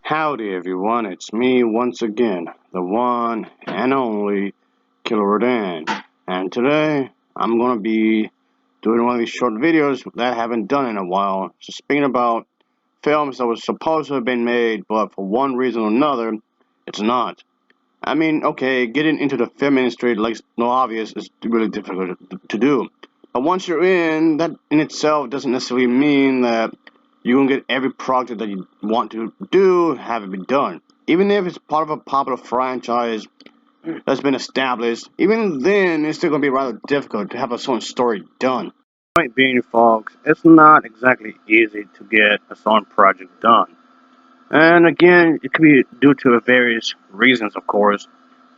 Howdy everyone, it's me once again, the one and only Killer Dan. And today, I'm gonna be doing one of these short videos that I haven't done in a while. Just speaking about films that was supposed to have been made, but for one reason or another, it's not. I mean, okay, getting into the film industry, like no obvious, is really difficult to do. But once you're in, that in itself doesn't necessarily mean that you can get every project that you want to do, have it be done. Even if it's part of a popular franchise that's been established, even then, it's still going to be rather difficult to have a certain story done. Point being, folks, it's not exactly easy to get a certain project done. And again, it could be due to various reasons, of course.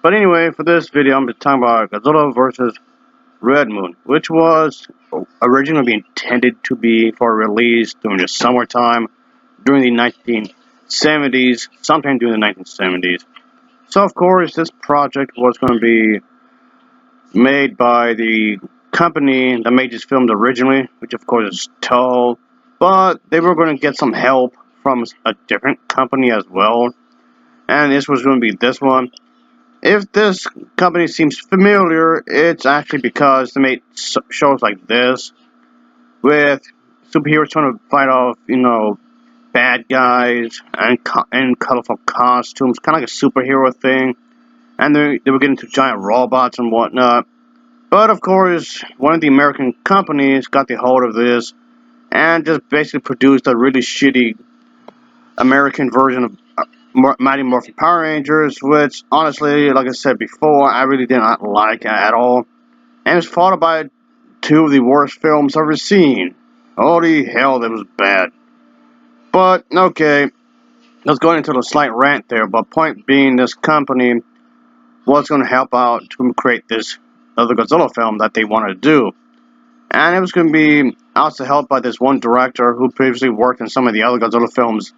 But anyway, for this video, I'm talking about Godzilla versus Red Moon, which was originally intended to be for release during the summertime during the 1970s, sometime during the 1970s. So, of course, this project was going to be made by the company that made these films originally, which, of course, is Toll, but they were going to get some help from a different company as well, and this was going to be this one. If this company seems familiar, it's actually because they made shows like this with superheroes trying to fight off, bad guys and colorful costumes, kind of like a superhero thing. And they were getting to giant robots and whatnot. But of course, one of the American companies got the hold of this and just basically produced a really shitty American version of Mighty Morphin Power Rangers, which honestly, like I said before, I really did not like at all. And it's followed by two of the worst films I've ever seen. Holy hell, that was bad. But, okay, let's go into a slight rant there, but point being, this company was going to help out to create this other Godzilla film that they wanted to do. And it was going to be also helped by this one director who previously worked in some of the other Godzilla films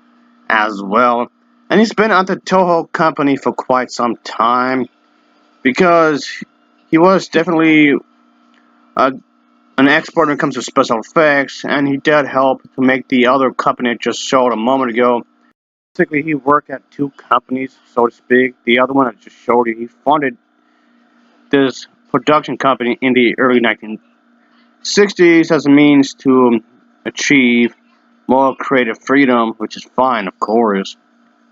as well. And he's been at the Toho company for quite some time because he was definitely a, an expert when it comes to special effects, and he did help to make the other company I just showed a moment ago. Basically, he worked at two companies, so to speak. The other one I just showed you, he funded this production company in the early 1960s as a means to achieve more creative freedom, which is fine, of course.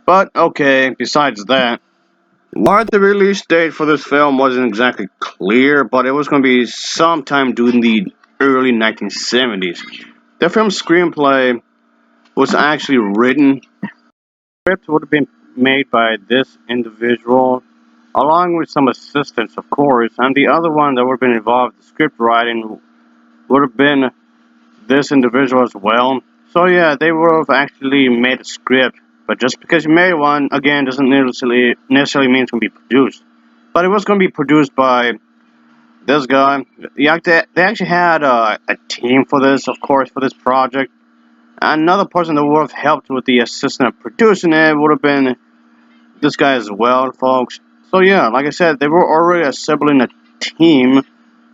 But okay, besides that, why the release date for this film wasn't exactly clear, but it was going to be sometime during the early 1970s. The film's screenplay was actually written. The script would have been made by this individual, along with some assistants, of course, and the other one that would have been involved in script writing would have been this individual as well. So yeah, they would have actually made a script, but just because you made one, again, doesn't necessarily mean it's going to be produced. But it was going to be produced by this guy. Yeah, they actually had a team for this, of course, for this project. Another person that would have helped with the assistant of producing it would have been this guy as well, folks. So yeah, like I said, they were already assembling a team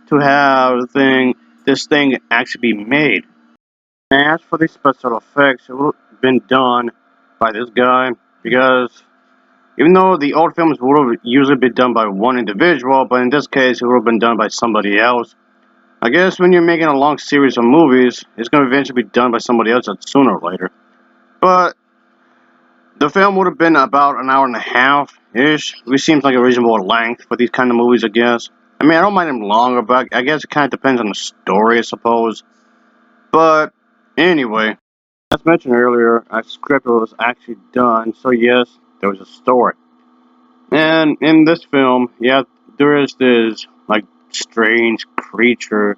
to have this thing actually be made. And as for the special effects, it would have been done by this guy because even though the old films would have usually been done by one individual, but in this case it would have been done by somebody else. I guess when you're making a long series of movies, it's going to eventually be done by somebody else sooner or later. But the film would have been about an hour and a half-ish, which seems like a reasonable length for these kind of movies, I guess. I mean, I don't mind them longer, but I guess it kind of depends on the story, I suppose. But anyway, as mentioned earlier, a script was actually done, so yes, there was a story. And in this film, yeah, there is this, like, strange creature,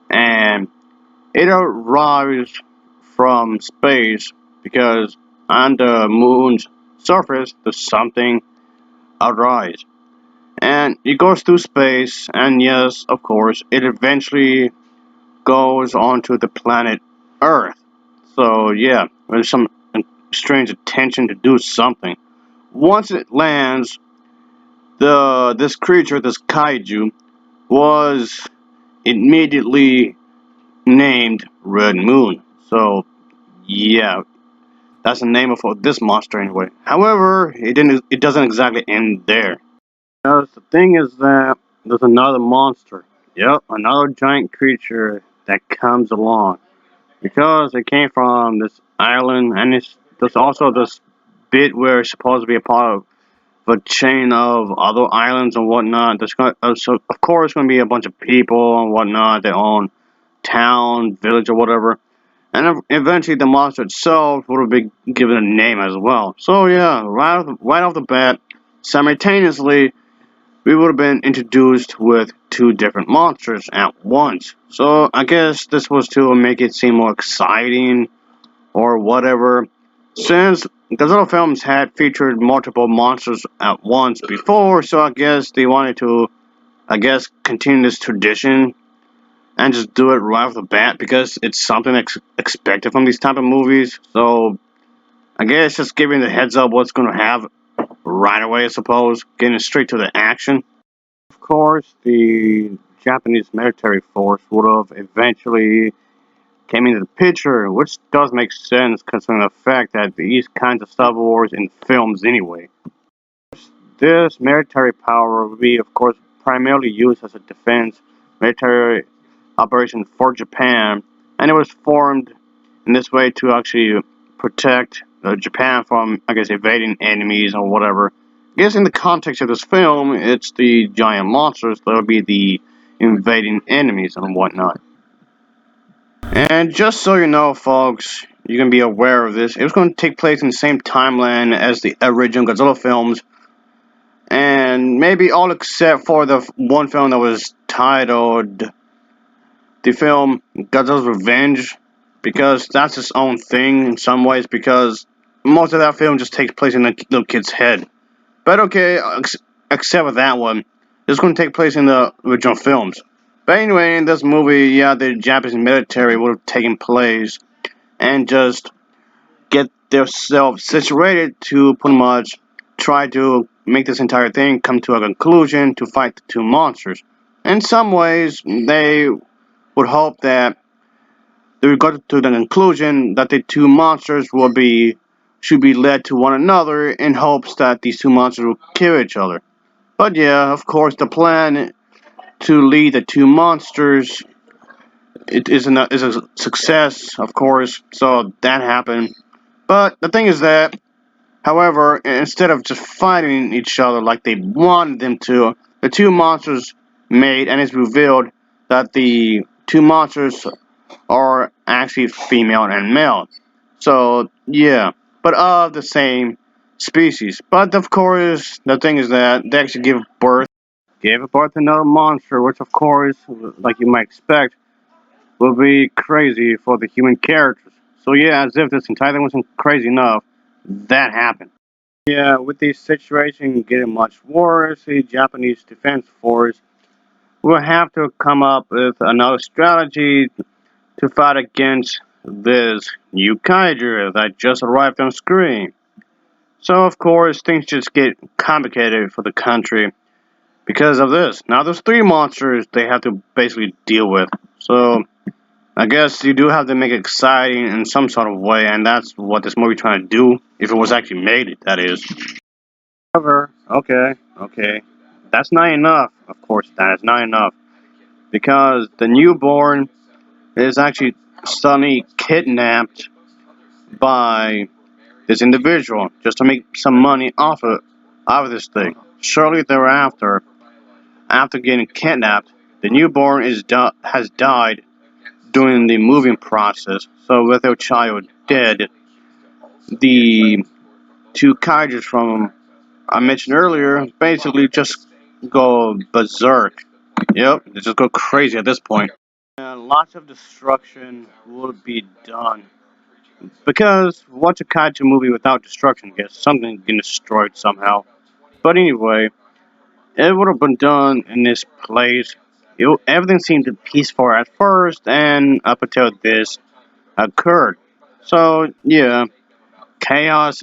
and it arrives from space because on the moon's surface, there's something arise. And it goes through space, and yes, of course, it eventually goes onto the planet Earth. So yeah, there's some strange intention to do something. Once it lands, this creature, this kaiju, was immediately named Red Moon. So yeah, That's the name of this monster anyway. However, it doesn't exactly end there. Because the thing is that there's another monster. Yep, another giant creature that comes along. Because it came from this island, and there's also this bit where it's supposed to be a part of a chain of other islands and whatnot. So of course, going to be a bunch of people and whatnot, their own town, village, or whatever. And eventually, the monster itself would have been given a name as well. So yeah, right off the bat, simultaneously, we would have been introduced with two different monsters at once. So I guess this was to make it seem more exciting or whatever. Since Godzilla films had featured multiple monsters at once before, so I guess they wanted to, continue this tradition and just do it right off the bat because it's something expected from these type of movies. So I guess just giving the heads up what's going to have right away, I suppose, getting straight to the action. Of course, the Japanese military force would have eventually came into the picture, which does make sense considering the fact that these kinds of Star Wars in films anyway. This military power would be, of course, primarily used as a defense military operation for Japan, and it was formed in this way to actually protect Japan from, I guess, evading enemies or whatever. I guess in the context of this film, it's the giant monsters that would be the invading enemies and whatnot. And just so you know, folks, you can be aware of this. It was going to take place in the same timeline as the original Godzilla films, and maybe all except for the one film that was titled the film Godzilla's Revenge, because that's its own thing in some ways, because most of that film just takes place in the little kid's head. But okay, except for that one, it's going to take place in the original films. But anyway, in this movie, yeah, the Japanese military would have taken place and just get themselves situated to pretty much try to make this entire thing come to a conclusion to fight the two monsters. In some ways, they would hope that they would go to the conclusion that the two monsters should be led to one another in hopes that these two monsters will kill each other. But yeah, of course, the plan to lead the two monsters is a success, of course. So that happened. But the thing is that, however, instead of just fighting each other like they wanted them to, the two monsters made, and it's revealed that the two monsters are actually female and male. So, yeah, but of the same species. But of course, the thing is that they actually gave birth to another monster, which of course, like you might expect, will be crazy for the human characters. So yeah, as if this entire thing wasn't crazy enough, that happened. Yeah, with the situation getting much worse, the Japanese Defense Force will have to come up with another strategy to fight against this new kaiju that just arrived on screen. So of course, things just get complicated for the country because of this. Now there's three monsters they have to basically deal with. So I guess you do have to make it exciting in some sort of way, and that's what this movie trying to do. If it was actually made, that is. However, okay, that's not enough. Of course, that is not enough because the newborn is actually suddenly kidnapped by this individual just to make some money off of this thing. Shortly thereafter, after getting kidnapped, the newborn has died during the moving process. So with their child dead, the two kaijus from I mentioned earlier basically just go berserk. Yep, they just go crazy at this point. And lots of destruction will be done. Because what's a kaiju movie without destruction? I guess something getting destroyed somehow. But anyway, it would have been done in this place. Everything seemed peaceful at first, and up until this occurred. So yeah, chaos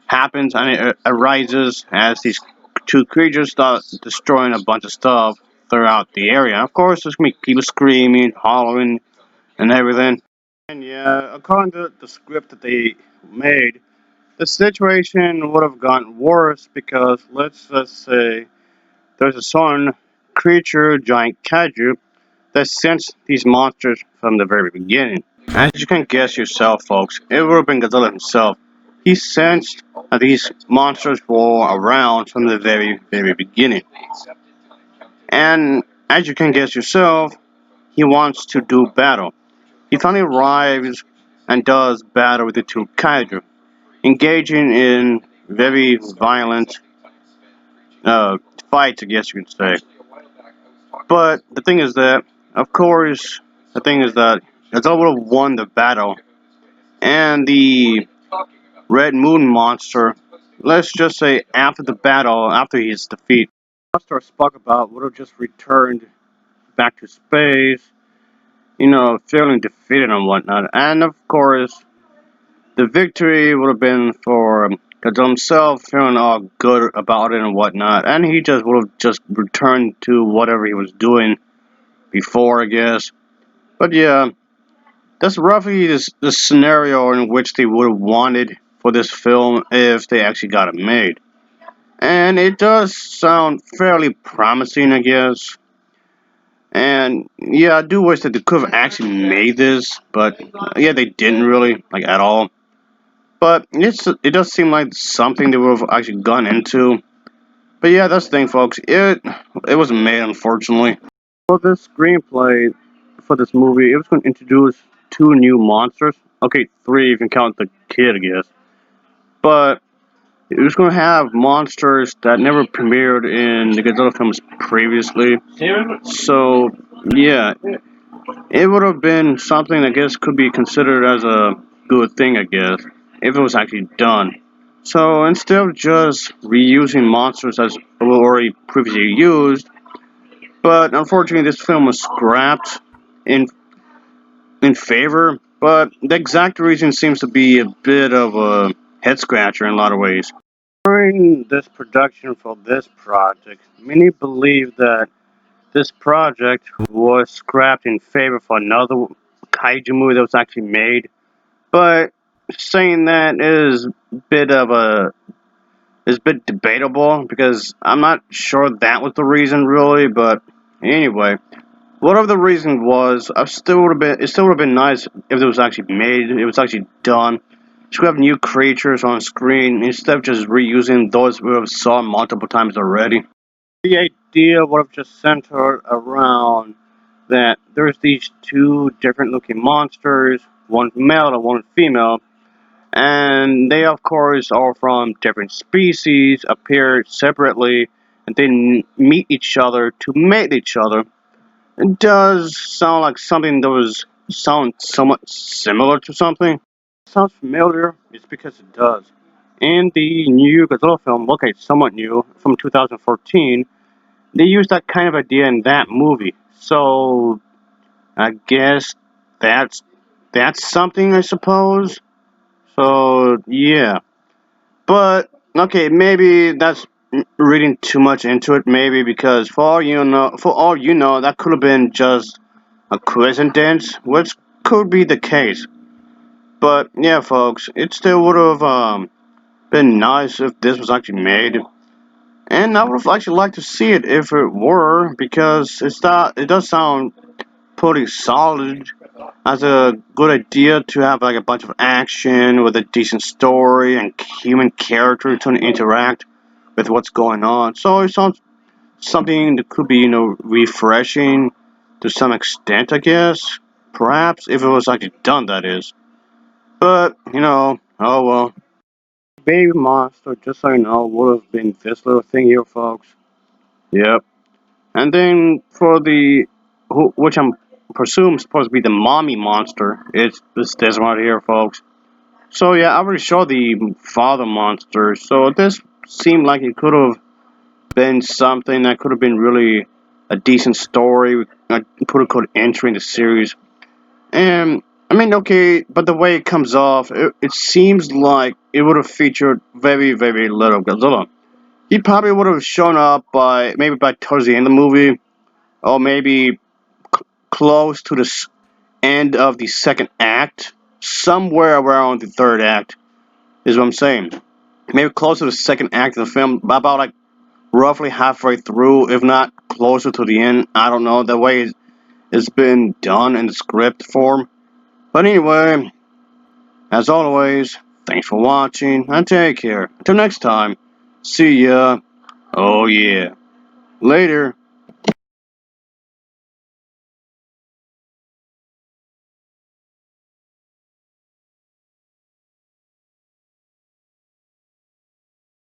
happens and it arises as these two creatures start destroying a bunch of stuff throughout the area. Of course, there's gonna be people screaming, hollering, and everything. And yeah, according to the script that they made, the situation would have gotten worse because let's just say there's a certain creature, giant kaiju, that sensed these monsters from the very beginning. As you can guess yourself, folks, it would have been Godzilla himself. He sensed that these monsters were around from the very, very beginning. And as you can guess yourself, he wants to do battle. He finally arrives and does battle with the two kaiju, engaging in very violent fights, I guess you could say. But the thing is that, of course, the thing is that Godzilla would have won the battle, and the Red Moon monster, let's just say after the battle, after his defeat, monster I spoke about would have just returned back to space, feeling defeated and whatnot. And of course, the victory would have been for Godzilla himself, feeling all good about it and whatnot. And he just would have just returned to whatever he was doing before, I guess. But yeah, that's roughly the scenario in which they would have wanted for this film if they actually got it made. And it does sound fairly promising, I guess. And yeah, I do wish that they could have actually made this, but yeah, they didn't really, like at all. But it does seem like something they would have actually gone into. But yeah, that's the thing, folks. It wasn't made, unfortunately. For this screenplay for this movie, it was going to introduce two new monsters. Okay, three if you can count the kid, I guess. But it was going to have monsters that never premiered in the Godzilla films previously. So yeah, it would have been something I guess could be considered as a good thing, I guess, if it was actually done. So instead of just reusing monsters as were already previously used, but unfortunately this film was scrapped in in favor. But the exact reason seems to be a bit of a head scratcher in a lot of ways. During this production for this project, many believe that this project was scrapped in favor for another kaiju movie that was actually made. But saying that is a bit debatable because I'm not sure that was the reason really. But anyway, whatever the reason was, it still would have been nice if it was actually made. It was actually done. You could have new creatures on screen instead of just reusing those we have saw multiple times already. The idea would have just centered around that there's these two different looking monsters, one male and one female, and they of course are from different species, appear separately, and then meet each other to mate each other. It does sound like something that was sound somewhat similar to something. It sounds familiar, it's because it does. In the new Godzilla film, okay, somewhat new, from 2014, they used that kind of idea in that movie. So I guess that's that's something, I suppose. So yeah, but okay, maybe that's reading too much into it. Maybe because for all you know, that could have been just a coincidence, which could be the case. But yeah, folks, it still would have been nice if this was actually made. And I would have actually liked to see it if it were, because it does sound pretty solid as a good idea to have like a bunch of action with a decent story and human character to interact with what's going on. So it sounds something that could be, refreshing to some extent, I guess. Perhaps if it was actually done, that is. But, oh well. Baby Monster, just so you know, would have been this little thing here, folks. Yep. And then for which I'm presume supposed to be the mommy monster, it's this one right here, folks. So yeah, I already showed the father monster, so this seemed like it could have been something that could have been really a decent story, a pretty good entry in the series. And I mean, okay, but the way it comes off, it seems like it would have featured very, very little Godzilla. He probably would have shown up by towards the end of the movie, or maybe close to the end of the second act, somewhere around the third act. is what I'm saying. Maybe close to the second act of the film, about like roughly halfway through, if not closer to the end. I don't know, the way it's been done in the script form. But anyway, as always, thanks for watching, and take care. Until next time, see ya. Oh yeah. Later.